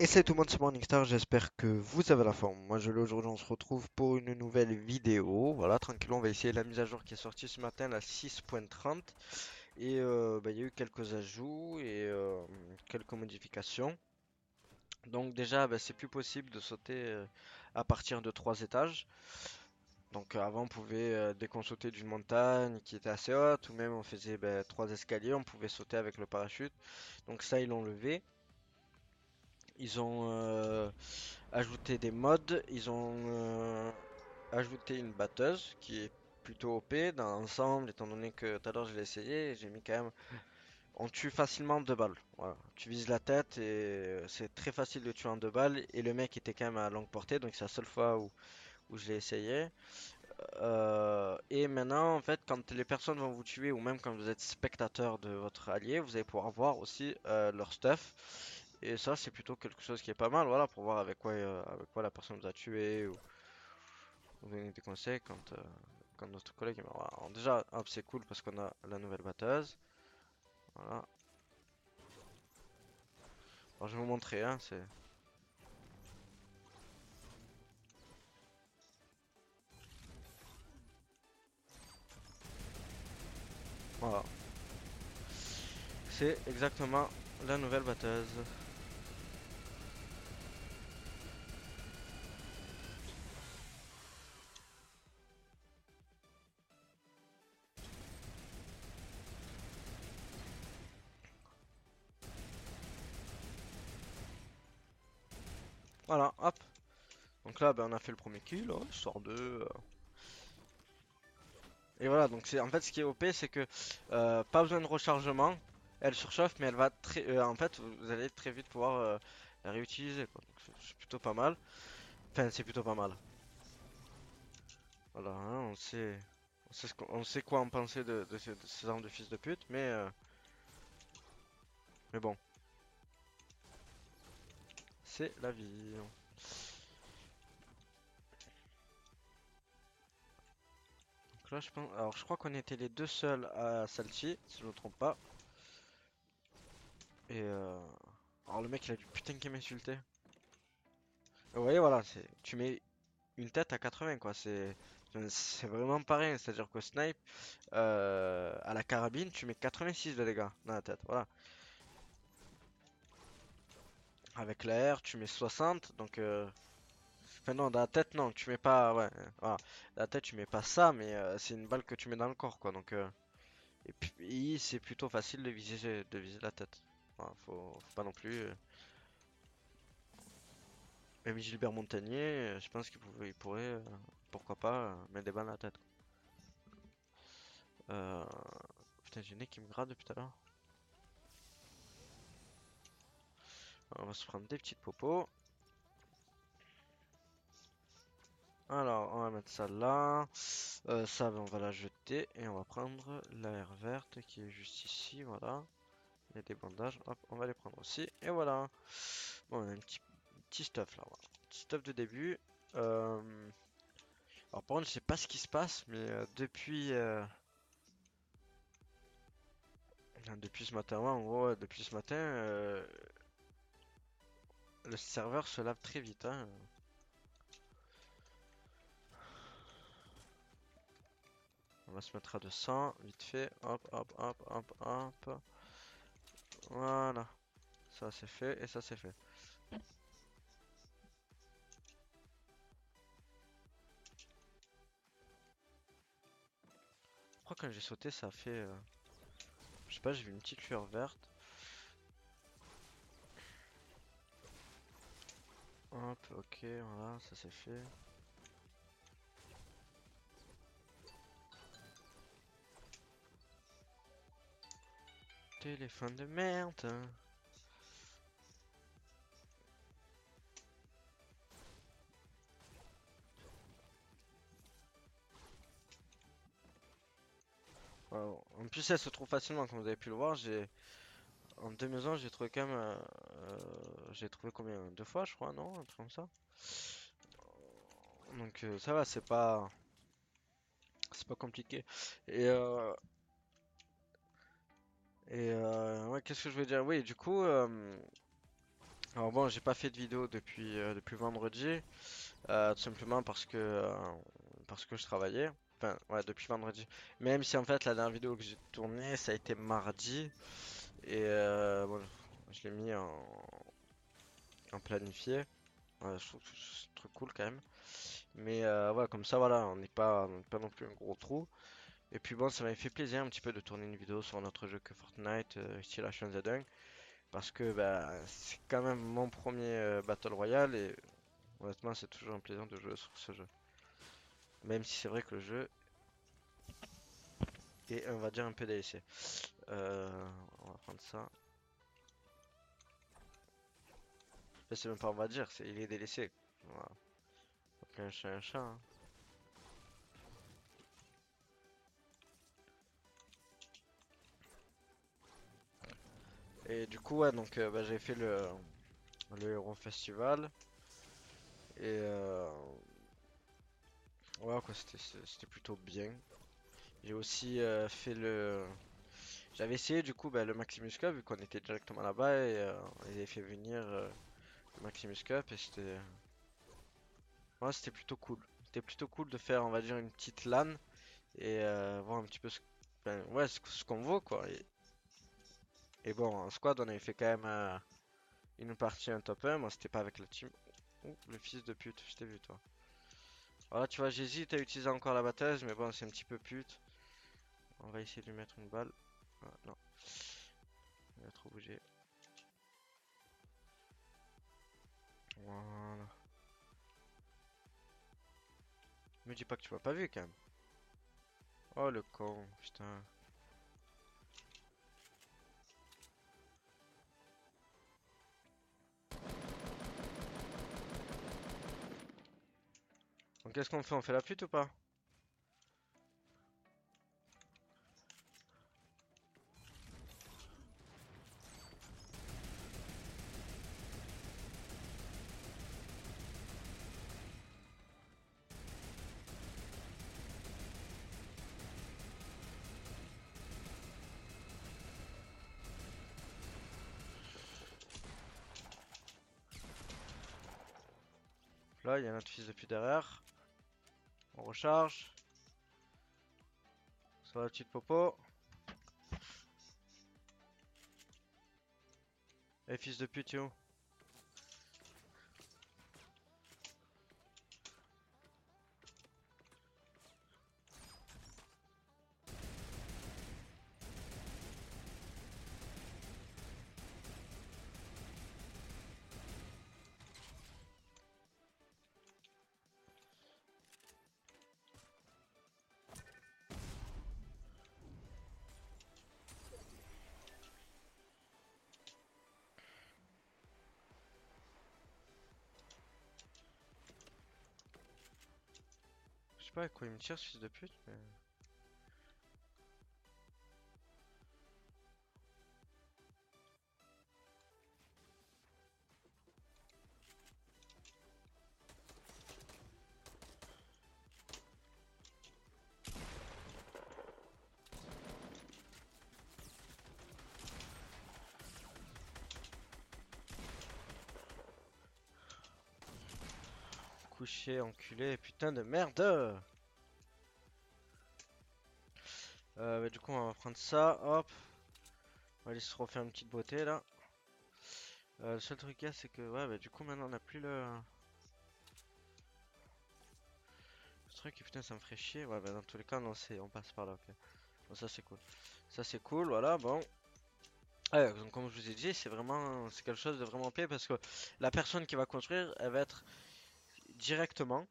Et salut tout le monde, c'est Morningstar, j'espère que vous avez la forme. Moi je l'ai aujourd'hui, on se retrouve pour une nouvelle vidéo. Voilà, tranquillement, on va essayer la mise à jour qui est sortie ce matin, la 6.30. Et il y a eu quelques ajouts et quelques modifications. Donc déjà, c'est plus possible de sauter à partir de 3 étages. Donc avant, on pouvait, dès qu'on sautait d'une montagne qui était assez haute, ou même on faisait 3 escaliers, on pouvait sauter avec le parachute. Donc ça, ils l'ont levé. Ils ont ajouté des mods, ils ont ajouté une batteuse qui est plutôt OP dans l'ensemble, étant donné que tout à l'heure je l'ai essayé, et j'ai mis quand même. On tue facilement 2 balles. Voilà. Tu vises la tête et c'est très facile de tuer en 2 balles. Et le mec était quand même à longue portée, donc c'est la seule fois où je l'ai essayé. Et maintenant, en fait, quand les personnes vont vous tuer, ou même quand vous êtes spectateur de votre allié, vous allez pouvoir voir aussi leur stuff. Et ça, c'est plutôt quelque chose qui est pas mal, voilà, pour voir avec quoi la personne vous a tué, ou vous donner des conseils quand notre collègue est mort. Voilà. Alors déjà, hop, c'est cool parce qu'on a la nouvelle batteuse. Voilà. Alors, je vais vous montrer, hein, c'est. Voilà. C'est exactement la nouvelle batteuse. Voilà, hop. Donc là, on a fait le premier kill, hein, je sors deux. Et voilà, donc c'est en fait ce qui est OP, c'est que pas besoin de rechargement. Elle surchauffe, mais elle va très. En fait, vous allez très vite pouvoir la réutiliser, quoi. Donc c'est plutôt pas mal. Enfin, c'est plutôt pas mal. Voilà, hein, on sait quoi en penser de ces armes de fils de pute, mais bon, c'est la vie. Donc là, je pense. Alors, je crois qu'on était les deux seuls à celle-ci, si je ne me trompe pas. Et alors, le mec, il a du putain qui m'insultait. Vous voyez, voilà, tu mets une tête à 80, quoi. C'est vraiment pas rien. C'est-à-dire qu'au snipe, à la carabine, tu mets 86 de dégâts dans la tête. Voilà. Avec la R, tu mets 60. Donc, enfin, non, dans la tête, non, tu mets pas. Ouais, voilà. Dans la tête, tu mets pas ça, mais c'est une balle que tu mets dans le corps, quoi. Donc, et puis, c'est plutôt facile de viser la tête. Voilà, faut pas non plus. Même Gilbert Montagnier, je pense il pourrait, pourquoi pas, mettre des balles dans la tête. Euh, Putain, j'ai le nez qui me gratte depuis tout à l'heure. On va se prendre des petites popos. Alors, on va mettre ça là. Ça, on va la jeter. Et on va prendre la R verte qui est juste ici. Voilà. Il y a des bandages. Hop, on va les prendre aussi. Et voilà. Bon, on a un petit stuff là. Voilà. Petit stuff de début. Euh, Alors, par contre, je sais pas ce qui se passe. Mais depuis ce matin, ouais, en gros, depuis ce matin, le serveur se lave très vite, hein. On va se mettre à 200, vite fait. Hop, hop, hop, hop, hop. Voilà. Ça c'est fait et ça c'est fait. Je crois que quand j'ai sauté, ça a fait. Je sais pas, j'ai vu une petite lueur verte. Hop, ok, voilà, ça c'est fait. Téléphone de merde. Wow. En plus, elle se trouve facilement, comme vous avez pu le voir. En 2 maisons, j'ai trouvé quand même. J'ai trouvé combien? 2 fois, je crois, non? Un truc comme ça. Donc ça va, c'est pas compliqué. Et ouais, qu'est-ce que je veux dire? Oui, du coup, Alors bon, j'ai pas fait de vidéo depuis vendredi, tout simplement parce que je travaillais. Enfin, ouais, depuis vendredi. Même si en fait la dernière vidéo que j'ai tournée, ça a été mardi. Et bon, je l'ai mis en planifié. Ouais, je trouve que c'est un truc cool quand même. Mais ouais, comme ça, voilà, on n'est pas non plus un gros trou. Et puis bon, ça m'avait fait plaisir un petit peu de tourner une vidéo sur un autre jeu que Fortnite, style H1Z1. Parce que bah, c'est quand même mon premier Battle Royale et honnêtement, c'est toujours un plaisir de jouer sur ce jeu. Même si c'est vrai que le jeu est, on va dire, un peu délaissé. On va prendre ça. Enfin, c'est même pas on va dire, il est délaissé. Voilà. Donc un chat, un chat. Hein. Et du coup, ouais, donc bah, j'ai fait le Euro Festival. Et ouais, quoi, c'était plutôt bien. J'ai aussi fait le. J'avais essayé du coup bah, le Maximus Cup vu qu'on était directement là-bas et ils avaient fait venir le Maximus Cup et c'était. Ouais, c'était plutôt cool. C'était plutôt cool de faire, on va dire, une petite LAN et voir un petit peu enfin, ouais, ce qu'on vaut quoi. Et bon, en squad, on avait fait quand même une partie, un top 1. Moi, c'était pas avec la team. Ouh, le fils de pute, je t'ai vu toi. Voilà, tu vois, j'hésite à utiliser encore la batteuse, mais bon, c'est un petit peu pute. On va essayer de lui mettre une balle. Ah, non, il a trop bougé. Voilà. Me dis pas que tu m'as pas vu quand même. Oh le con, putain. Donc qu'est-ce qu'on fait? On fait la pute ou pas? Là, il y a notre fils de pute derrière. On recharge. Sur la petite popo. Eh fils de pute, yo. Je sais pas à quoi il me tire ce fils de pute, mais. Couché, enculé, putain de merde! Bah, du coup, on va prendre ça, hop. On va aller se refaire une petite beauté là. Le seul truc qu'il y a, c'est que, ouais, bah, du coup, maintenant on a plus le truc, et putain, ça me ferait chier. Ouais, bah, dans tous les cas, non, on passe par là, ok. Bon, ça c'est cool. Ça c'est cool, voilà, bon. Ouais, donc, comme je vous ai dit, c'est quelque chose de vraiment payé parce que la personne qui va construire, elle va être directement,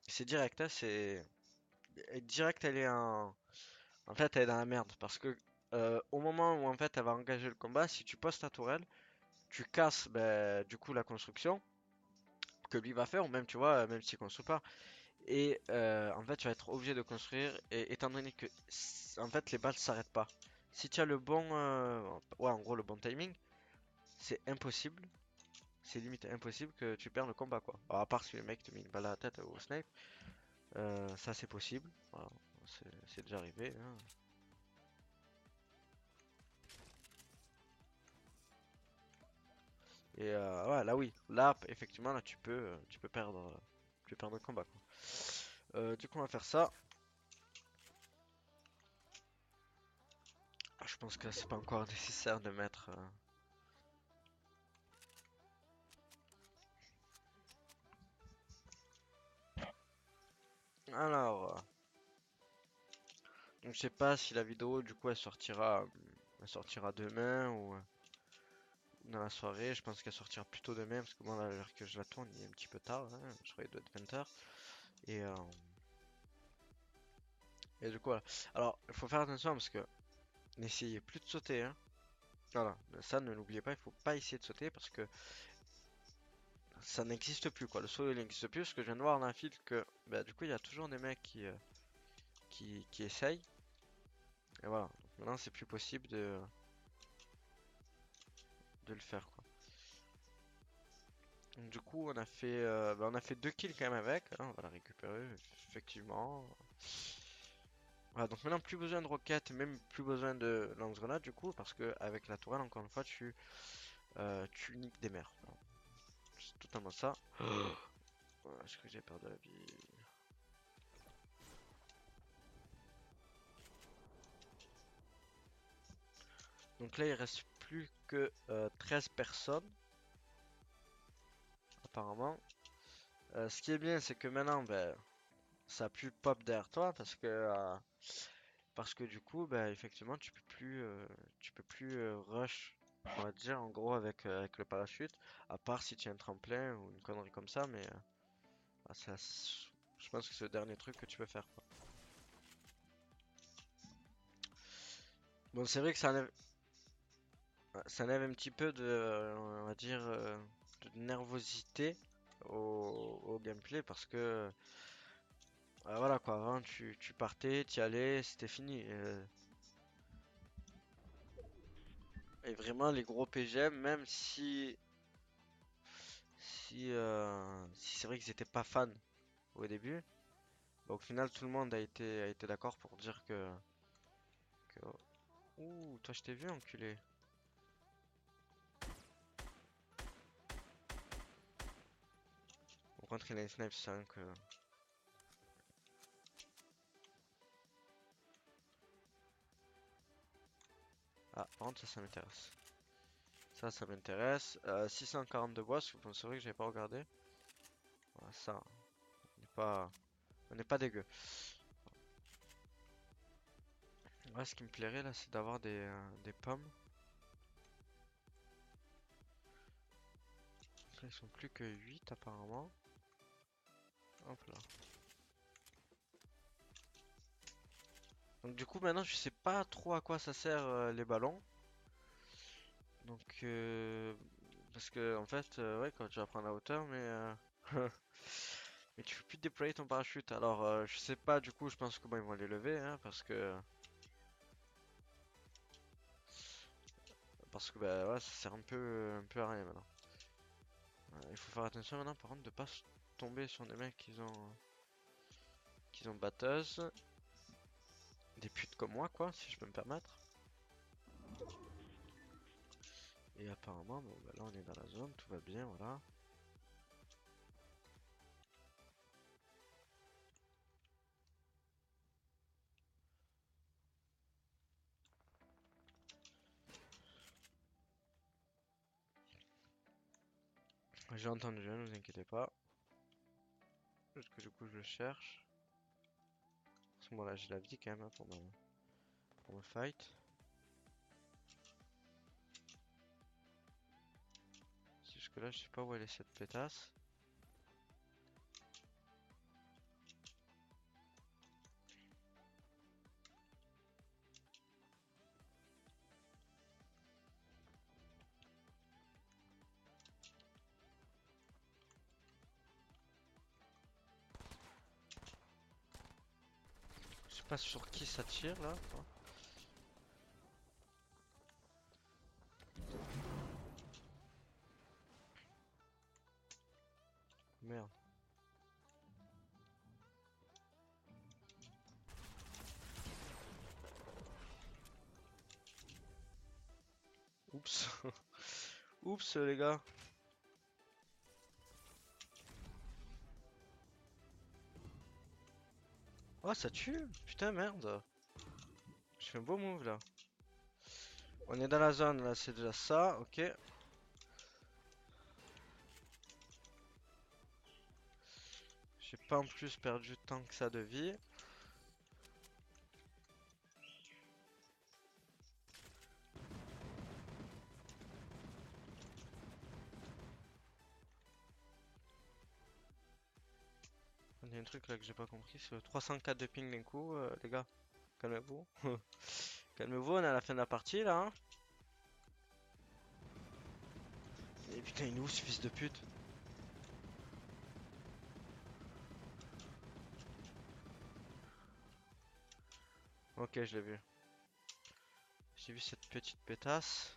c'est direct, hein, direct, en fait, elle est dans la merde parce que au moment où en fait elle va engager le combat, si tu postes ta tourelle, tu casses ben, du coup la construction que lui va faire, ou même tu vois, même s'il construit pas, et en fait tu vas être obligé de construire, et étant donné que en fait les balles s'arrêtent pas. Si tu as le bon, ouais, en gros le bon timing, c'est impossible, c'est limite impossible que tu perdes le combat quoi. Alors, à part si le mec te met une balle à la tête au snipe, ça c'est possible, voilà, c'est déjà arrivé. Hein. Et ouais, là oui, là effectivement là tu peux perdre le combat quoi. Du coup on va faire ça. Je pense que c'est pas encore nécessaire de mettre. Alors, donc je sais pas si la vidéo du coup elle sortira demain ou dans la soirée. Je pense qu'elle sortira plutôt demain parce que moi à l'heure que je la tourne il est un petit peu tard, hein. Je crois qu'il doit être 20h. Et, euh, et du coup voilà. Alors il faut faire attention parce que n'essayez plus de sauter, hein. Voilà, ça ne l'oubliez pas, il faut pas essayer de sauter parce que ça n'existe plus quoi. Le saut il n'existe plus parce que je viens de voir dans un fil que bah, du coup il y a toujours des mecs qui essayent. Et voilà, donc maintenant c'est plus possible de le faire quoi. Donc, du coup on a fait 2 kills quand même avec, hein, on va la récupérer effectivement. Voilà, donc maintenant plus besoin de roquettes, même plus besoin de lance-grenades du coup, parce que avec la tourelle encore une fois tu niques des mers. Voilà. C'est totalement ça. Voilà, je crois que j'ai perdu la vie. Donc là il reste plus que 13 personnes apparemment. Ce qui est bien c'est que maintenant ben, ça a plus pop derrière toi parce que du coup bah, effectivement tu peux plus rush on va dire en gros avec le parachute à part si tu as un tremplin ou une connerie comme ça mais ah, je pense que c'est le dernier truc que tu peux faire quoi. Bon c'est vrai que ça enlève un petit peu on va dire de nervosité au gameplay parce que voilà quoi avant tu partais, tu y allais, c'était fini. Et vraiment les gros PGM même si c'est vrai qu'ils étaient pas fans au début, bah, au final tout le monde a été d'accord pour dire que... Ouh, toi je t'ai vu enculé. Par contre il a une snipe 5. Ah, par contre ça m'intéresse. Ça m'intéresse. 642 bois, parce que bon, c'est vrai que j'avais pas regardé. Voilà, ça, on n'est pas dégueu. Ouais, ce qui me plairait là, c'est d'avoir des pommes. Là, ils sont plus que 8 apparemment. Hop là. Donc du coup maintenant je sais pas trop à quoi ça sert les ballons. Donc parce que en fait ouais quand tu vas prendre la hauteur mais tu peux plus déployer ton parachute. Alors je sais pas du coup je pense comment ils vont les lever hein, parce que bah ouais ça sert un peu à rien maintenant. Il faut faire attention maintenant par contre de pas tomber sur des mecs qui ont batteuse. Des putes comme moi quoi si je peux me permettre. Et apparemment bon bah là on est dans la zone, tout va bien voilà. J'ai entendu, ne vous inquiétez pas. Juste que du coup je le cherche. À ce moment-là j'ai la vie quand même hein, pour me fight. Jusque là je sais pas où elle est cette pétasse. Je sais pas sur qui ça tire là. Attends. Merde. Oups. Oups, les gars. Oh, ça tue. Putain, merde. Je fais un beau move là. On est dans la zone là, c'est déjà ça, ok. J'ai pas en plus perdu tant que ça de vie. Il y a un truc là que j'ai pas compris, c'est le 304 de ping d'un coup, les gars. Calmez-vous. Calmez-vous, on est à la fin de la partie là. Hein. Et putain, il est où ce fils de pute? Ok, je l'ai vu. J'ai vu cette petite pétasse.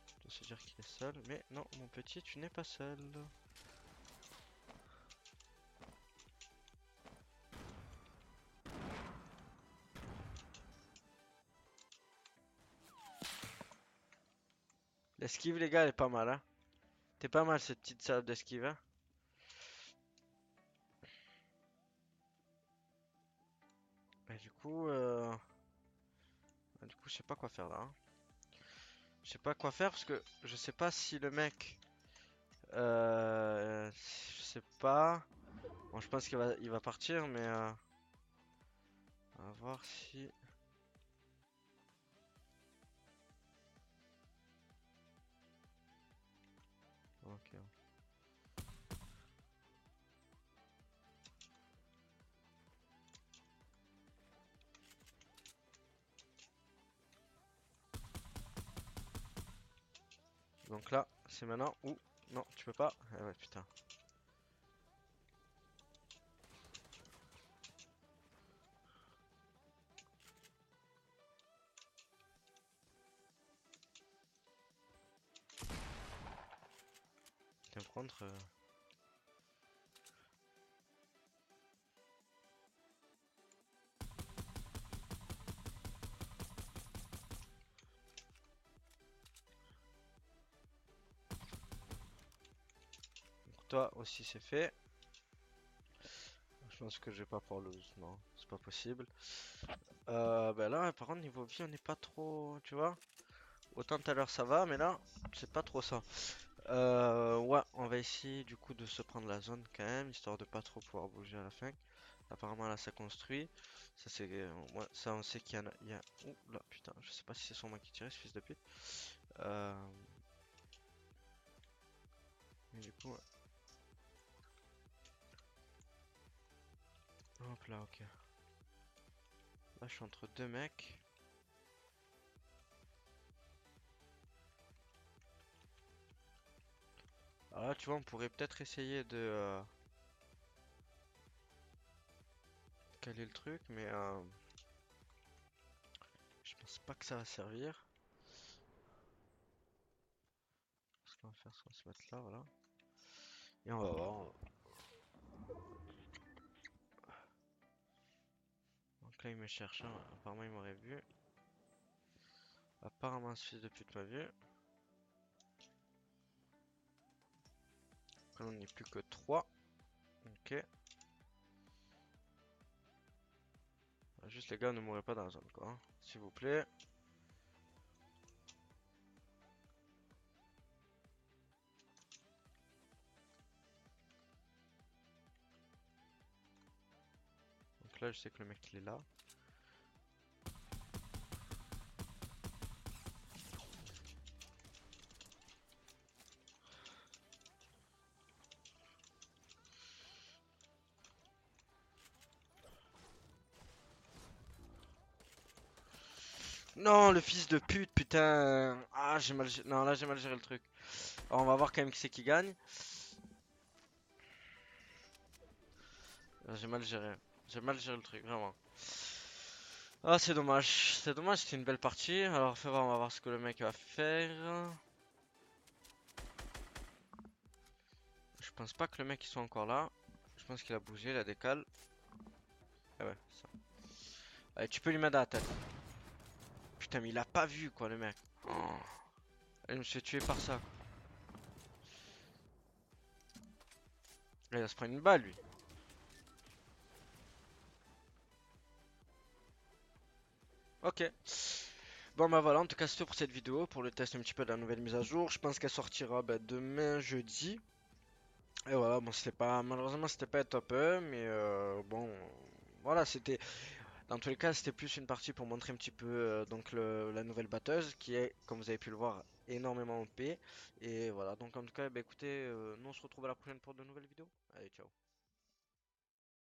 Je dois se dire qu'il est seul. Mais non, mon petit, tu n'es pas seul. L'esquive, les gars, elle est pas mal, hein. T'es pas mal cette petite salve d'esquive, hein. Et du coup, je sais pas quoi faire là. Hein. Je sais pas quoi faire parce que je sais pas si le mec. Je sais pas. Bon, je pense qu'il va partir, mais on va voir si. Ok. Donc là, c'est maintenant ou non, tu peux pas. Ah ouais, putain. Tiens, prendre. Donc toi aussi, c'est fait. Je pense que je vais pas pour lose. Non, c'est pas possible. Ben là, par contre, niveau vie, on n'est pas trop. Tu vois? Autant tout à l'heure ça va, mais là, c'est pas trop ça. Ouais, on va essayer du coup de se prendre la zone quand même, histoire de pas trop pouvoir bouger à la fin. Apparemment là ça construit. Ça c'est, ouais, ça on sait qu'il y en a, ouh là putain, je sais pas si c'est sur moi qui tirait ce fils de pute. Euh... Mais du coup, hop là, ok. Là je suis entre deux mecs. Alors là tu vois, on pourrait peut-être essayer de caler le truc, mais je pense pas que ça va servir. Ce qu'on va faire, c'est qu'on va se mettre là, voilà. Et on va voir. Donc là il me cherche, hein. Apparemment il m'aurait vu. Apparemment ce fils de pute m'a vu. Après on n'est plus que 3. Ok. Juste les gars, ne mourrez pas dans la zone quoi. Hein. S'il vous plaît. Donc là je sais que le mec il est là. Non, le fils de pute, putain. Ah, j'ai mal. Non, là j'ai mal géré le truc. Alors, on va voir quand même qui c'est qui gagne. J'ai mal géré. J'ai mal géré le truc, vraiment. Ah, c'est dommage. C'est dommage, c'était une belle partie. Alors, fais voir, on va voir ce que le mec va faire. Je pense pas que le mec il soit encore là. Je pense qu'il a bougé, il a décalé. Ah ouais, ça. Allez, tu peux lui mettre dans la tête. Putain, mais il a pas vu quoi, le mec. Oh. Je me suis tué par ça. Il va se prendre une balle, lui. Ok. Bon bah voilà, en tout cas c'est tout pour cette vidéo, pour le test un petit peu de la nouvelle mise à jour. Je pense qu'elle sortira bah, demain jeudi. Et voilà, bon c'était pas, malheureusement c'était pas top 1, mais bon, voilà, c'était, dans tous les cas c'était plus une partie pour montrer un petit peu donc la nouvelle batteuse qui est, comme vous avez pu le voir, énormément OP. Et voilà, donc en tout cas, bah, écoutez, nous on se retrouve à la prochaine pour de nouvelles vidéos. Allez, ciao.